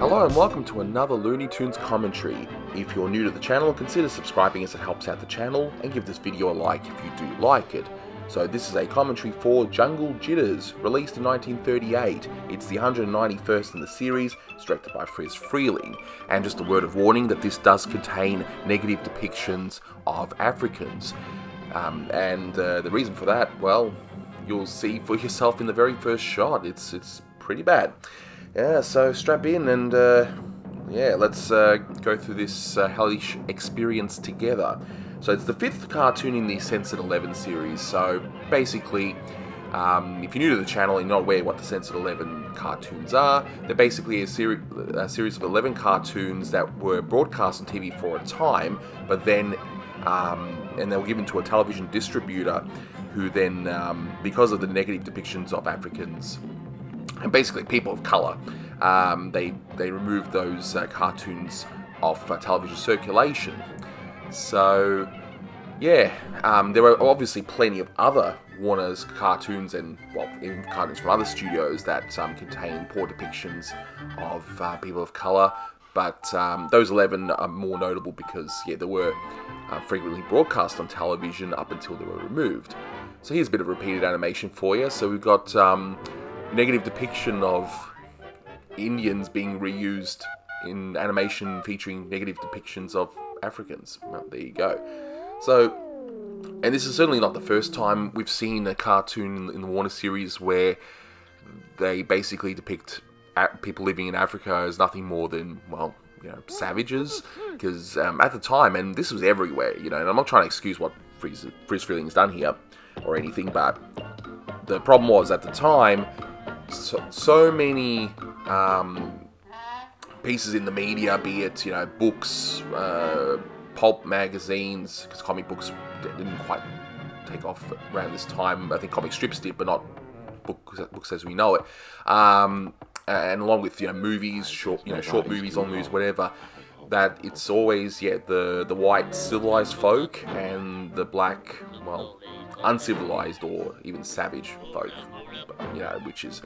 Hello and welcome to another Looney Tunes commentary. If you're new to the channel, consider subscribing as it helps out the channel, and give this video a like if you do like it. So this is a commentary for Jungle Jitters, released in 1938. It's the 191st in the series, it's directed by Friz Freleng. And just a word of warning that this does contain negative depictions of Africans. The reason for that, well, you'll see for yourself in the very first shot. It's pretty bad. Yeah, so strap in and yeah, let's go through this hellish experience together. So it's the 5th cartoon in the Censored 11 series. So basically, if you're new to the channel and you're not aware what the Censored 11 cartoons are, they're basically a series of 11 cartoons that were broadcast on TV for a time, but then and they were given to a television distributor who then, because of the negative depictions of Africans and basically people of colour, they removed those cartoons off television circulation. So yeah, there were obviously plenty of other Warner's cartoons and, well, even cartoons from other studios that contain poor depictions of people of colour, but those 11 are more notable because, yeah, they were frequently broadcast on television up until they were removed. So here's a bit of repeated animation for you. So we've got negative depiction of Indians being reused in animation featuring negative depictions of Africans. Well, there you go. So, and this is certainly not the first time we've seen a cartoon in the Warner series where they basically depict people living in Africa as nothing more than, well, you know, savages. Because at the time, and this was everywhere, you know, and I'm not trying to excuse what Friz Freleng's done here or anything, but the problem was at the time, so many pieces in the media, be it, you know, books, pulp magazines, because comic books didn't quite take off around this time. I think comic strips did, but not books as we know it. And along with, you know, movies, short movies, long movies, whatever. That it's always, yeah, the white civilized folk and the black, well, uncivilized or even savage folk, you know, which is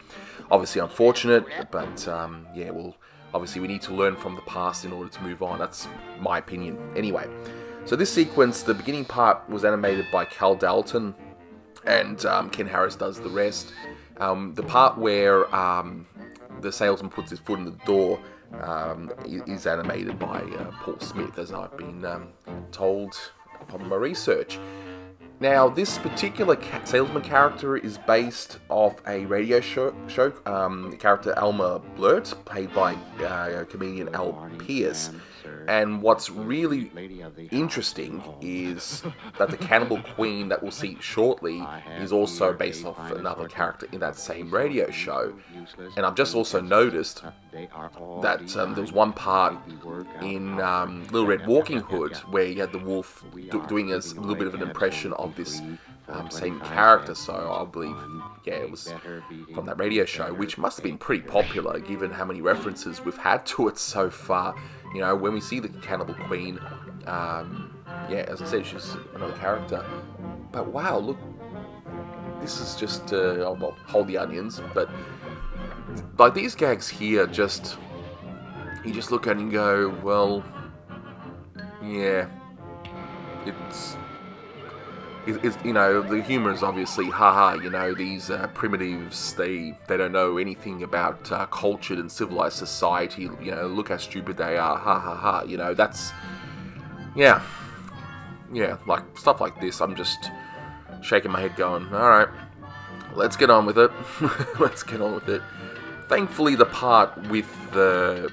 obviously unfortunate, but yeah, well, obviously we need to learn from the past in order to move on. That's my opinion. Anyway, so this sequence, the beginning part was animated by Cal Dalton, and Ken Harris does the rest. The part where the salesman puts his foot in the door is animated by Paul Smith, as I've been told upon my research. Now, this particular salesman character is based off a radio show character, Elmer Blurt, played by comedian Al Pierce. And what's really interesting is that the Cannibal Queen that we'll see shortly is also based off another character in that same radio show. And I've just also noticed that there was one part in Little Red Walking Hood where you had the wolf doing a little bit of an impression of this same character, so I believe, yeah, it was from that radio show, which must have been pretty popular given how many references we've had to it so far. You know, when we see the Cannibal Queen, yeah, as I said, she's another character, but wow, look, this is just, well, hold the onions, but like these gags here, just, you just look at it and go, well, yeah, it's you know, the humour is obviously, haha, you know, these primitives, they don't know anything about cultured and civilized society, you know, look how stupid they are, ha ha ha, you know, that's, yeah, like, stuff like this, I'm just shaking my head going, alright, let's get on with it, let's get on with it. Thankfully, the part with the,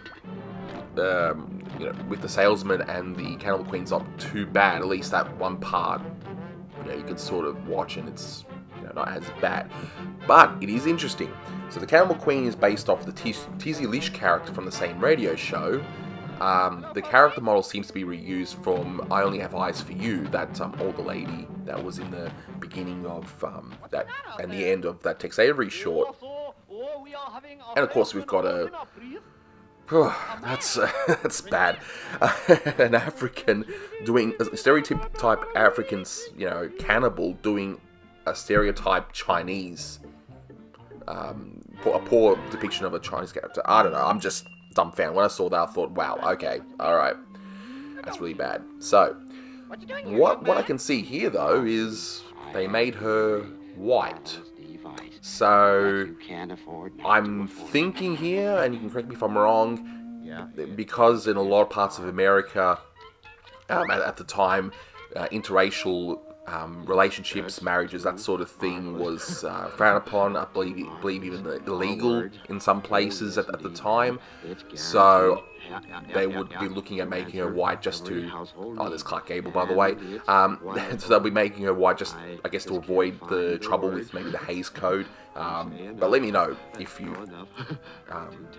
you know, with the salesman and the Cannibal Queen's not too bad, at least that one part. You know, you can sort of watch and it's, you know, not as bad, but it is interesting. So the Cannibal Queen is based off the Tizzy Lish character from the same radio show. The character model seems to be reused from I Only Have Eyes for You, that older lady that was in the beginning of that and the end of that Tex Avery short. And of course we've got a that's bad. An African doing a stereotype African, you know, cannibal doing a stereotype Chinese, a poor depiction of a Chinese character. I don't know. I'm just dumbfounded. When I saw that, I thought, wow, okay, alright. That's really bad. So, what I can see here, though, is they made her white. So, I'm thinking here, and you can correct me if I'm wrong, because in a lot of parts of America, at the time, interracial relationships, marriages, that sort of thing was frowned upon. I believe even illegal in some places at the time. So they would be looking at making her white just to... Oh, there's Clark Gable, by the way. So they'll be making her white just, I guess, to avoid the trouble with maybe the Hays Code. But let me know if you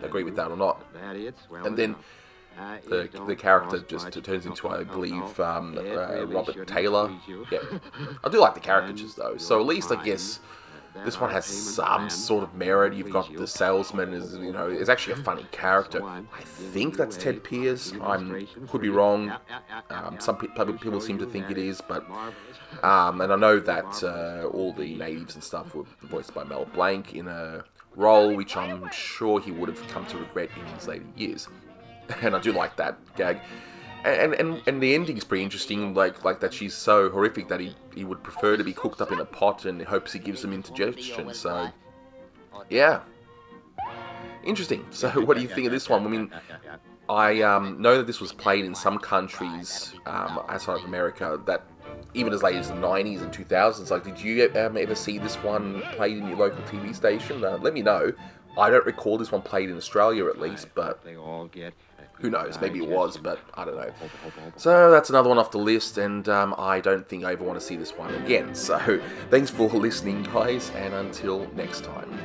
agree with that or not. And then the character just turns into, I believe, Robert Taylor. Yeah, I do like the caricatures though. So at least I guess this one has some sort of merit. You've got the salesman is actually a funny character. I think that's Ted Pierce. I could be wrong. Some people seem to think it is, but and I know that all the natives and stuff were voiced by Mel Blanc in a role which I'm sure he would have come to regret in his later years. And I do like that gag, and the ending is pretty interesting. Like that she's so horrific that he would prefer to be cooked up in a pot, and hopes he gives them indigestion. So, yeah, interesting. So, what do you think of this one? I mean, I know that this was played in some countries outside of America, that even as late as the 90s and 2000s. Like, did you ever see this one played in your local TV station? Let me know. I don't recall this one played in Australia, at least, but who knows, maybe it was, but I don't know. So that's another one off the list, and I don't think I ever want to see this one again. So thanks for listening, guys, and until next time.